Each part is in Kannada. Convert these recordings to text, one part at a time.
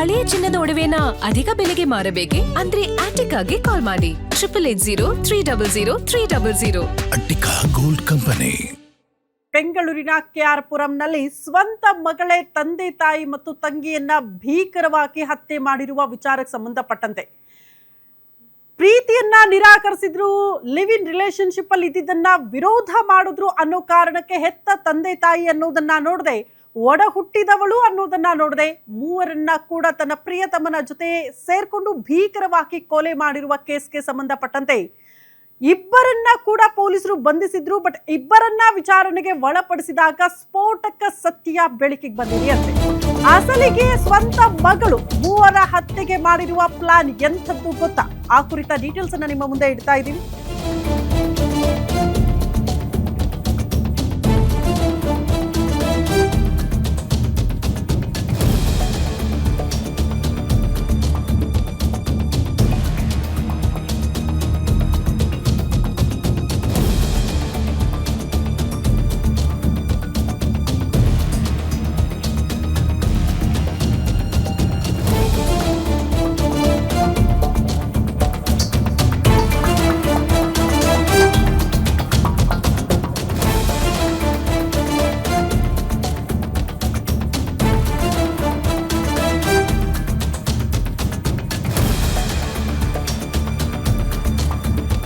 ಹಳೆಯ ಚಿನ್ನದ ಒಡವೆನ ಅಧಿಕ ಬೆಲೆಗೆ ಮಾರಬೇಕೆ? ಅಂದ್ರೆ ಆಟಿಕಾಗೆ ಕಾಲ್ ಮಾಡಿ 8880300300. Attica gold company. ಬೆಂಗಳೂರಿನ ಕೆಆರ್ ಪುರಂನಲ್ಲಿ ಸ್ವಂತ ಮಗಳೇ ತಂದೆ ತಾಯಿ ಮತ್ತು ತಂಗಿಯನ್ನ ಭೀಕರವಾಗಿ ಹತ್ಯೆ ಮಾಡಿರುವ ವಿಚಾರಕ್ಕೆ ಸಂಬಂಧಪಟ್ಟಂತೆ ಪ್ರೀತಿಯನ್ನ ನಿರಾಕರಿಸಿದ್ರು, ಲಿವ್ ಇನ್ ರಿಲೇಶನ್ಶಿಪ್ ಅಲ್ಲಿ ಇದ್ದಿದ್ದನ್ನ ವಿರೋಧ ಮಾಡಿದ್ರು ಅನ್ನೋ ಕಾರಣಕ್ಕೆ ಹೆತ್ತ ತಂದೆ ತಾಯಿ ಅನ್ನೋದನ್ನ ನೋಡದೆ, ಒಡ ಹುಟ್ಟಿದವಳು ಅನ್ನೋದನ್ನ ನೋಡದೆ, ಮೂವರನ್ನ ಕೂಡ ತನ್ನ ಪ್ರಿಯತಮನ ಜೊತೆ ಸೇರ್ಕೊಂಡು ಭೀಕರವಾಗಿ ಕೊಲೆ ಮಾಡಿರುವ ಕೇಸ್ಗೆ ಸಂಬಂಧಪಟ್ಟಂತೆ ಇಬ್ಬರನ್ನ ಕೂಡ ಪೊಲೀಸರು ಬಂಧಿಸಿದ್ರು. ಬಟ್ ಇಬ್ಬರನ್ನ ವಿಚಾರಣೆಗೆ ಒಳಪಡಿಸಿದಾಗ ಸ್ಫೋಟಕ ಸತ್ಯ ಬೆಳಕಿಗೆ ಬಂದಿದೆಯಂತೆ. ಅಸಲಿಗೆ ಸ್ವಂತ ಮಗಳು ಮೂವರ ಹತ್ಯೆಗೆ ಮಾಡಿರುವ ಪ್ಲಾನ್ ಎಂಥದ್ದು ಗೊತ್ತಾ? ಆ ಕುರಿತ ಡೀಟೇಲ್ಸ್ ಅನ್ನ ನಿಮ್ಮ ಮುಂದೆ ಇಡ್ತಾ ಇದ್ದೀವಿ.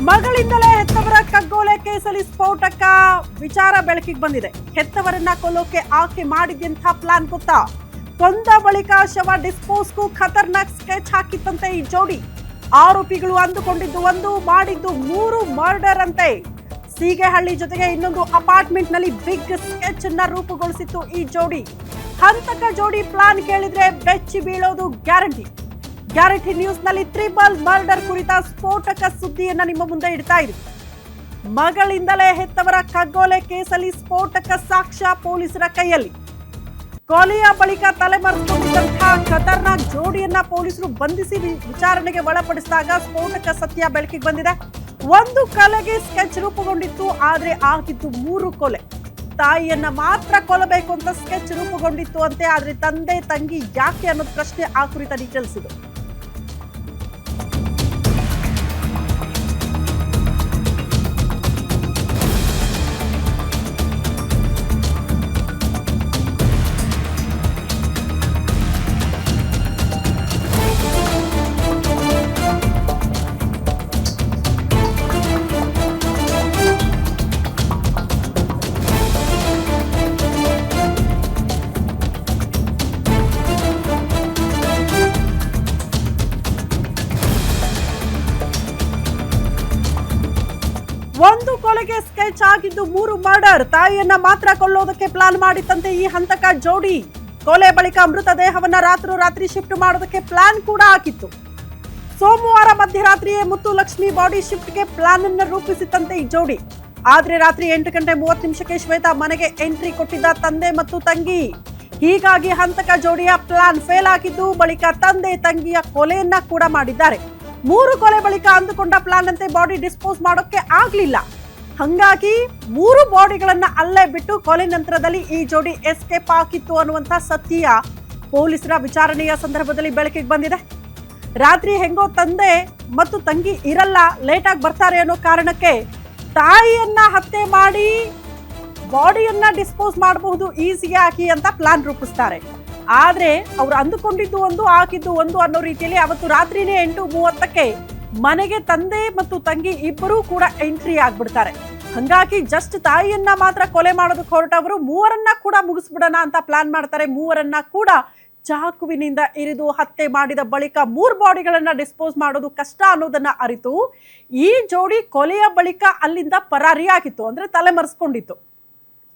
ಮಗಳಿಂದಲೇ ಹೆತ್ತವರ ಕಗ್ಗೋಲೆ ಕೇಸಲ್ಲಿ ಸ್ಫೋಟಕ ವಿಚಾರ ಬೆಳಕಿಗೆ ಬಂದಿದೆ. ಹೆತ್ತವರನ್ನ ಕೊಲ್ಲೋಕೆ ಆಕೆ ಮಾಡಿದ್ದಂಥ ಪ್ಲಾನ್ ಗೊತ್ತಾ? ಕೊಂದ ಬಳಿಕ ಶವ ಡಿಸ್ಪೋಸ್ಗೂ ಖತರ್ನಾಕ್ ಸ್ಕೆಚ್ ಹಾಕಿತ್ತಂತೆ ಈ ಜೋಡಿ. ಆರೋಪಿಗಳು ಅಂದುಕೊಂಡಿದ್ದು ಒಂದು, ಮಾಡಿದ್ದು 3 ಮರ್ಡರ್ ಅಂತೆ. ಸೀಗೆಹಳ್ಳಿ ಜೊತೆಗೆ ಇನ್ನೊಂದು ಅಪಾರ್ಟ್ಮೆಂಟ್ ನಲ್ಲಿ ಬಿಗ್ ಸ್ಕೆಚ್ ಅನ್ನ ರೂಪುಗೊಳಿಸಿತ್ತು ಈ ಜೋಡಿ. ಹಂತಕ ಜೋಡಿ ಪ್ಲಾನ್ ಕೇಳಿದ್ರೆ ಬೆಚ್ಚಿ ಬೀಳೋದು ಗ್ಯಾರಂಟಿ. ಗ್ಯಾರಂಟಿ ನ್ಯೂಸ್ ನಲ್ಲಿ ಟ್ರಿಬಲ್ ಮರ್ಡರ್ ಕುರಿತ ಸ್ಫೋಟಕ ಸುದ್ದಿಯನ್ನ ನಿಮ್ಮ ಮುಂದೆ ಇಡ್ತಾ ಇದೆ. ಮಗಳಿಂದಲೇ ಹೆತ್ತವರ ಕಗ್ಗೋಲೆ ಕೇಸಲ್ಲಿ ಸ್ಫೋಟಕ ಸಾಕ್ಷ್ಯ ಪೊಲೀಸರ ಕೈಯಲ್ಲಿ. ಕೊಲೆಯ ಬಳಿಕ ತಲೆಮರೆಸಿಕೊಂಡಿದ್ದಂತಹ ಖತರ್ನಾಕ್ ಜೋಡಿಯನ್ನ ಪೊಲೀಸರು ಬಂಧಿಸಿ ವಿಚಾರಣೆಗೆ ಒಳಪಡಿಸಿದಾಗ ಸ್ಫೋಟಕ ಸತ್ಯ ಬೆಳಕಿಗೆ ಬಂದಿದೆ. ಒಂದು ಕೊಲೆಗೆ ಸ್ಕೆಚ್ ರೂಪುಗೊಂಡಿತ್ತು, ಆದ್ರೆ ಆಗಿದ್ದು 3 ಕೊಲೆ. ತಾಯಿಯನ್ನ ಮಾತ್ರ ಕೊಲ್ಲಬೇಕು ಅಂತ ಸ್ಕೆಚ್ ರೂಪುಗೊಂಡಿತ್ತು ಅಂತೆ. ಆದ್ರೆ ತಂದೆ ತಂಗಿ ಯಾಕೆ ಅನ್ನೋದು ಪ್ರಶ್ನೆ. ಆ ಕುರಿತ ಡೀಟೇಲ್ಸ್ ಇದು. ಒಂದು ಕೊಲೆಗೆ ಸ್ಕೆಚ್ ಆಗಿದ್ದು 3 ಮರ್ಡರ್. ತಾಯಿಯನ್ನ ಮಾತ್ರ ಕೊಲ್ಲೋದಕ್ಕೆ ಪ್ಲಾನ್ ಮಾಡಿತ್ತಂತೆ ಈ ಹಂತಕ ಜೋಡಿ. ಕೊಲೆ ಬಳಿಕ ಮೃತದೇಹವನ್ನ ರಾತ್ರಿ ಶಿಫ್ಟ್ ಮಾಡೋದಕ್ಕೆ ಪ್ಲಾನ್ ಕೂಡ ಆಗಿತ್ತು. ಸೋಮವಾರ ಮಧ್ಯರಾತ್ರಿಯೇ ಮುತ್ತು ಲಕ್ಷ್ಮಿ ಬಾಡಿ ಶಿಫ್ಟ್ಗೆ ಪ್ಲಾನ್ ಅನ್ನ ರೂಪಿಸಿತ್ತಂತೆ ಈ ಜೋಡಿ. ಆದ್ರೆ ರಾತ್ರಿ 8:30 ಶ್ವೇತಾ ಮನೆಗೆ ಎಂಟ್ರಿ ಕೊಟ್ಟಿದ್ದ ತಂದೆ ಮತ್ತು ತಂಗಿ. ಹೀಗಾಗಿ ಹಂತಕ ಜೋಡಿಯ ಪ್ಲಾನ್ ಫೇಲ್ ಆಗಿದ್ದು, ಬಳಿಕ ತಂದೆ ತಂಗಿಯ ಕೊಲೆಯನ್ನ ಕೂಡ ಮಾಡಿದ್ದಾರೆ. 3 ಕೊಲೆ ಬಳಿಕ ಅಂದುಕೊಂಡ ಪ್ಲಾನ್ ಅಂತೆ ಬಾಡಿ ಡಿಸ್ಪೋಸ್ ಮಾಡೋಕೆ ಆಗ್ಲಿಲ್ಲ. ಹಂಗಾಗಿ 3 ಬಾಡಿಗಳನ್ನ ಅಲ್ಲೇ ಬಿಟ್ಟು ಕೊಲೆ ನಂತರದಲ್ಲಿ ಈ ಜೋಡಿ ಎಸ್ಕೇಪ್ ಆಗಿತ್ತು ಅನ್ನುವಂತ ಸತ್ಯ ಪೊಲೀಸರ ವಿಚಾರಣೆಯ ಸಂದರ್ಭದಲ್ಲಿ ಬೆಳಕಿಗೆ ಬಂದಿದೆ. ರಾತ್ರಿ ಹೆಂಗೋ ತಂದೆ ಮತ್ತು ತಂಗಿ ಇರಲ್ಲ, ಲೇಟ್ ಆಗಿ ಬರ್ತಾರೆ ಅನ್ನೋ ಕಾರಣಕ್ಕೆ ತಾಯಿಯನ್ನ ಹತ್ಯೆ ಮಾಡಿ ಬಾಡಿಯನ್ನ ಡಿಸ್ಪೋಸ್ ಮಾಡಬಹುದು ಈಸಿಯಾಗಿ ಅಂತ ಪ್ಲಾನ್ ರೂಪಿಸ್ತಾರೆ. ಆದ್ರೆ ಅವ್ರು ಅಂದುಕೊಂಡಿದ್ದು ಒಂದು, ಆಗಿದ್ದು ಒಂದು ಅನ್ನೋ ರೀತಿಯಲ್ಲಿ ಅವತ್ತು ರಾತ್ರಿನೇ 8:30ಕ್ಕೆ ಮನೆಗೆ ತಂದೆ ಮತ್ತು ತಂಗಿ ಇಬ್ಬರೂ ಕೂಡ ಎಂಟ್ರಿ ಆಗ್ಬಿಡ್ತಾರೆ. ಹಂಗಾಗಿ ಜಸ್ಟ್ ತಾಯಿಯನ್ನ ಮಾತ್ರ ಕೊಲೆ ಮಾಡೋದಕ್ಕೆ ಹೊರಟವರು ಮೂವರನ್ನ ಕೂಡ ಮುಗಿಸ್ಬಿಡೋಣ ಅಂತ ಪ್ಲಾನ್ ಮಾಡ್ತಾರೆ. ಮೂವರನ್ನ ಕೂಡ ಚಾಕುವಿನಿಂದ ಇರಿದು ಹತ್ಯೆ ಮಾಡಿದ ಬಳಿಕ 3 ಬಾಡಿಗಳನ್ನ ಡಿಸ್ಪೋಸ್ ಮಾಡೋದು ಕಷ್ಟ ಅನ್ನೋದನ್ನ ಅರಿತು ಈ ಜೋಡಿ ಕೊಲೆಯ ಬಳಿಕ ಅಲ್ಲಿಂದ ಪರಾರಿಯಾಗಿತ್ತು, ಅಂದ್ರೆ ತಲೆಮರೆಸ್ಕೊಂಡಿತ್ತು.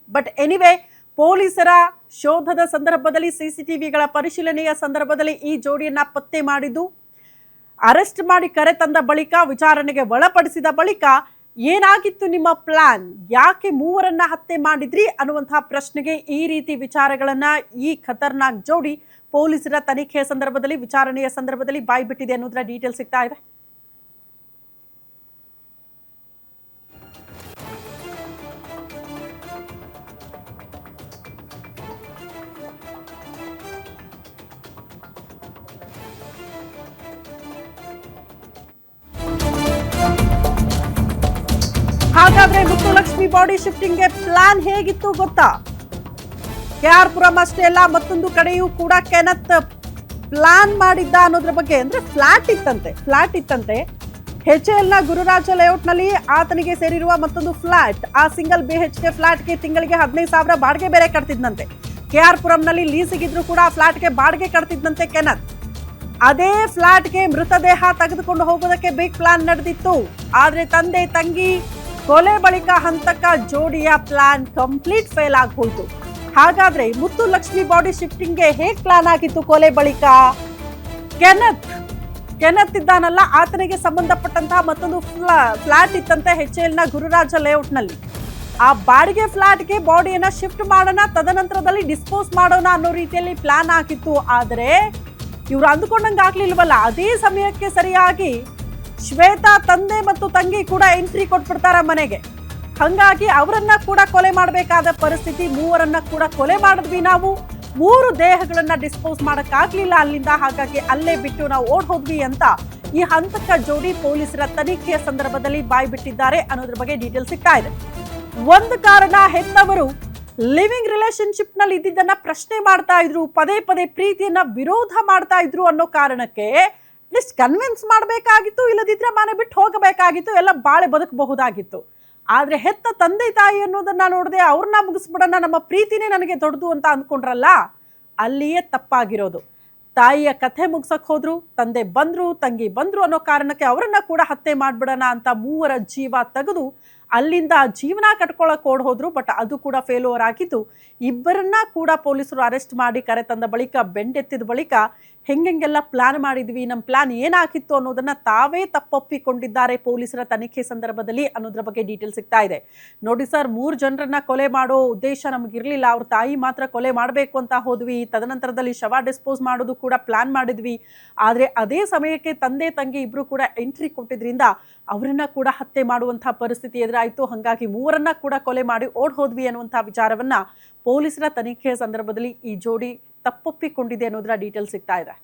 ಬಟ್ ಎನಿವೆ, ಪೊಲೀಸರ ಶೋಧದ ಸಂದರ್ಭದಲ್ಲಿ, ಸಿಸಿಟಿವಿಗಳ ಪರಿಶೀಲನೆಯ ಸಂದರ್ಭದಲ್ಲಿ ಈ ಜೋಡಿಯನ್ನ ಪತ್ತೆ ಮಾಡಿದ್ದು, ಅರೆಸ್ಟ್ ಮಾಡಿ ಕರೆ ತಂದ ಬಳಿಕ ವಿಚಾರಣೆಗೆ ಒಳಪಡಿಸಿದ ಬಳಿಕ ಏನಾಗಿತ್ತು ನಿಮ್ಮ ಪ್ಲಾನ್, ಯಾಕೆ ಮೂವರನ್ನ ಹತ್ಯೆ ಮಾಡಿದ್ರಿ ಅನ್ನುವಂತಹ ಪ್ರಶ್ನೆಗೆ ಈ ರೀತಿ ವಿಚಾರಗಳನ್ನ ಈ ಖತರ್ನಾಕ್ ಜೋಡಿ ಪೊಲೀಸರ ತನಿಖೆಯ ಸಂದರ್ಭದಲ್ಲಿ, ವಿಚಾರಣೆಯ ಸಂದರ್ಭದಲ್ಲಿ ಬಾಯ್ಬಿಟ್ಟಿದೆ ಅನ್ನೋದರ ಡೀಟೇಲ್ ಸಿಗ್ತಾ ಇದೆ. ಹಾಗಾದ್ರೆ ಮುತ್ತುಲಕ್ಷ್ಮಿ ಬಾಡಿ ಶಿಫ್ಟಿಂಗ್ಗೆ ಪ್ಲಾನ್ ಹೇಗಿತ್ತು ಗೊತ್ತಾ? KR ಪುರಂ ಅಷ್ಟೇ ಅಲ್ಲ, ಮತ್ತೊಂದು ಕಡೆಯೂ ಕೂಡ ಕೆನತ್ ಪ್ಲಾನ್ ಮಾಡಿದ್ದ ಅನ್ನೋದ್ರ ಬಗ್ಗೆ. ಅಂದ್ರೆ ಫ್ಲಾಟ್ ಇತ್ತಂತೆ HAL ನ ಗುರುರಾಜ ಲೇಔಟ್ನಲ್ಲಿ ಆತನಿಗೆ ಸೇರಿರುವ ಮತ್ತೊಂದು ಫ್ಲಾಟ್. ಆ ಸಿಂಗಲ್ BHK ಫ್ಲಾಟ್ಗೆ ತಿಂಗಳಿಗೆ 15,000 ಬಾಡಿಗೆ ಬೇರೆ ಕಟ್ತಿದ್ದಂತೆ. KR ಪುರಂನಲ್ಲಿ ಲೀಸಿಗಿದ್ರು ಕೂಡ ಆ ಫ್ಲಾಟ್ಗೆ ಬಾಡಿಗೆ ಕಟ್ತಿದ್ದಂತೆ ಕೆನತ್. ಅದೇ ಫ್ಲಾಟ್ಗೆ ಮೃತದೇಹ ತೆಗೆದುಕೊಂಡು ಹೋಗೋದಕ್ಕೆ ಬಿಗ್ ಪ್ಲಾನ್ ನಡೆದಿತ್ತು. ಆದ್ರೆ ತಂದೆ ತಂಗಿ ಕೊಲೆ ಬಳಿಕ ಹಂತಕ ಜೋಡಿಯ ಪ್ಲಾನ್ ಕಂಪ್ಲೀಟ್ ಫೇಲ್ ಆಗೋಯ್ತು. ಹಾಗಾದ್ರೆ ಮುತ್ತುಲಕ್ಷ್ಮಿ ಬಾಡಿ ಶಿಫ್ಟಿಂಗ್ಗೆ ಹೇಗ್ ಪ್ಲಾನ್ ಆಗಿತ್ತು ಕೊಲೆ ಬಳಿಕ? ಕೆನತ್ ಇದ್ದಾನಲ್ಲ, ಆತನಿಗೆ ಸಂಬಂಧಪಟ್ಟಂತಹ ಮತ್ತೊಂದು ಫ್ಲಾಟ್ ಇತ್ತಂತೆ HAL ನ ಗುರುರಾಜ ಲೇಔಟ್ನಲ್ಲಿ. ಆ ಬಾಡಿಗೆ ಫ್ಲಾಟ್ಗೆ ಬಾಡಿಯನ್ನ ಶಿಫ್ಟ್ ಮಾಡೋಣ, ತದನಂತರದಲ್ಲಿ ಡಿಸ್ಪೋಸ್ ಮಾಡೋಣ ಅನ್ನೋ ರೀತಿಯಲ್ಲಿ ಪ್ಲಾನ್ ಆಗಿತ್ತು. ಆದರೆ ಇವ್ರು ಅಂದುಕೊಂಡಂಗೆ ಆಗ್ಲಿಲ್ವಲ್ಲ. ಅದೇ ಸಮಯಕ್ಕೆ ಸರಿಯಾಗಿ ಶ್ವೇತಾ ತಂದೆ ಮತ್ತು ತಂಗಿ ಕೂಡ ಎಂಟ್ರಿ ಕೊಟ್ಬಿಡ್ತಾರ ಮನೆಗೆ. ಹಂಗಾಗಿ ಅವರನ್ನ ಕೂಡ ಕೊಲೆ ಮಾಡಬೇಕಾದ ಪರಿಸ್ಥಿತಿ. ಮೂವರನ್ನ ಕೂಡ ಕೊಲೆ ಮಾಡಿದ್ವಿ ನಾವು. 3 ದೇಹಗಳನ್ನ ಡಿಸ್ಪೋಸ್ ಮಾಡಕ್ಕಾಗ್ಲಿಲ್ಲ ಅಲ್ಲಿಂದ. ಹಾಗಾಗಿ ಅಲ್ಲೇ ಬಿಟ್ಟು ನಾವು ಓಡ್ ಹೋದ್ವಿ ಅಂತ ಈ ಹಂತಕ ಜೋಡಿ ಪೊಲೀಸರ ತನಿಖೆಯ ಸಂದರ್ಭದಲ್ಲಿ ಬಾಯ್ ಬಿಟ್ಟಿದ್ದಾರೆ ಅನ್ನೋದ್ರ ಬಗ್ಗೆ ಡೀಟೇಲ್ ಸಿಗ್ತಾ ಇದೆ. ಒಂದು ಕಾರಣ, ಹೆತ್ತವರು ಲಿವಿಂಗ್ ರಿಲೇಶನ್ಶಿಪ್ ನಲ್ಲಿ ಇದ್ದಿದ್ದನ್ನ ಪ್ರಶ್ನೆ ಮಾಡ್ತಾ ಇದ್ರು, ಪದೇ ಪದೇ ಪ್ರೀತಿಯನ್ನ ವಿರೋಧ ಮಾಡ್ತಾ ಇದ್ರು ಅನ್ನೋ ಕಾರಣಕ್ಕೆ ಅಟ್ಲೀಸ್ಟ್ ಕನ್ವಿನ್ಸ್ ಮಾಡಬೇಕಾಗಿತ್ತು, ಇಲ್ಲದಿದ್ರೆ ಮನೆ ಬಿಟ್ಟು ಹೋಗಬೇಕಾಗಿತ್ತು, ಎಲ್ಲ ಬಾಳೆ ಬದುಕಬಹುದಾಗಿತ್ತು. ಆದ್ರೆ ಹೆತ್ತ ತಂದೆ ತಾಯಿ ಅನ್ನೋದನ್ನ ನೋಡದೆ ಅವ್ರನ್ನ ಮುಗಿಸ್ಬಿಡೋಣ, ನಮ್ಮ ಪ್ರೀತಿನೇ ನನಗೆ ದೊಡ್ಡದು ಅಂತ ಅಂದ್ಕೊಂಡ್ರಲ್ಲ, ಅಲ್ಲಿಯೇ ತಪ್ಪಾಗಿರೋದು. ತಾಯಿಯ ಕಥೆ ಮುಗ್ಸಕ್ ಹೋದ್ರು, ತಂದೆ ಬಂದ್ರು, ತಂಗಿ ಬಂದ್ರು ಅನ್ನೋ ಕಾರಣಕ್ಕೆ ಅವರನ್ನ ಕೂಡ ಹತ್ಯೆ ಮಾಡ್ಬಿಡೋಣ ಅಂತ 3ರ ಜೀವ ತೆಗೆದು ಅಲ್ಲಿಂದ ಜೀವನ ಕಟ್ಕೊಳಕ್ ಓಡ್ ಹೋದ್ರು. ಬಟ್ ಅದು ಕೂಡ ಫೇಲ್ಯೂರ್ ಆಗಿದ್ದು, ಇಬ್ಬರನ್ನ ಕೂಡ ಪೊಲೀಸರು ಅರೆಸ್ಟ್ ಮಾಡಿ ಕರೆ ತಂದ ಬಳಿಕ, ಬೆಂಡೆತ್ತಿದ ಬಳಿಕ ಹೆಂಗೆಲ್ಲ ಪ್ಲಾನ್ ಮಾಡಿದ್ವಿ, ನಮ್ಮ ಪ್ಲಾನ್ ಏನಾಗಿತ್ತು ಅನ್ನೋದನ್ನ ತಾವೇ ತಪ್ಪೊಪ್ಪಿಕೊಂಡಿದ್ದಾರೆ ಪೊಲೀಸರ ತನಿಖೆ ಸಂದರ್ಭದಲ್ಲಿ ಅನ್ನೋದ್ರ ಬಗ್ಗೆ ಡೀಟೇಲ್ ಸಿಗ್ತಾ ಇದೆ. ನೋಡಿ ಸರ್, 3 ಜನರನ್ನ ಕೊಲೆ ಮಾಡೋ ಉದ್ದೇಶ ನಮಗಿರ್ಲಿಲ್ಲ, ಅವ್ರ ತಾಯಿ ಮಾತ್ರ ಕೊಲೆ ಮಾಡಬೇಕು ಅಂತ ಹೋದ್ವಿ. ತದನಂತರದಲ್ಲಿ ಶವ ಡಿಸ್ಪೋಸ್ ಮಾಡೋದು ಕೂಡ ಪ್ಲಾನ್ ಮಾಡಿದ್ವಿ. ಆದ್ರೆ ಅದೇ ಸಮಯಕ್ಕೆ ತಂದೆ ತಂಗಿ ಇಬ್ರು ಕೂಡ ಎಂಟ್ರಿ ಕೊಟ್ಟಿದ್ರಿಂದ ಅವರನ್ನ ಕೂಡ ಹತ್ಯೆ ಮಾಡುವಂತಹ ಪರಿಸ್ಥಿತಿ ಎದುರಾಯಿತು. ಹಾಗಾಗಿ 3ರನ್ನ ಕೂಡ ಕೊಲೆ ಮಾಡಿ ಓಡ್ ಹೋದ್ವಿ ಅನ್ನುವಂತಹ ವಿಚಾರವನ್ನ ಪೊಲೀಸರ ತನಿಖೆಯ ಸಂದರ್ಭದಲ್ಲಿ ಈ ಜೋಡಿ ತಪ್ಪೊಪ್ಪಿಕೊಂಡಿದೆ ಅನ್ನೋದರ ಡೀಟೇಲ್ ಸಿಗ್ತಾ ಇದೆ.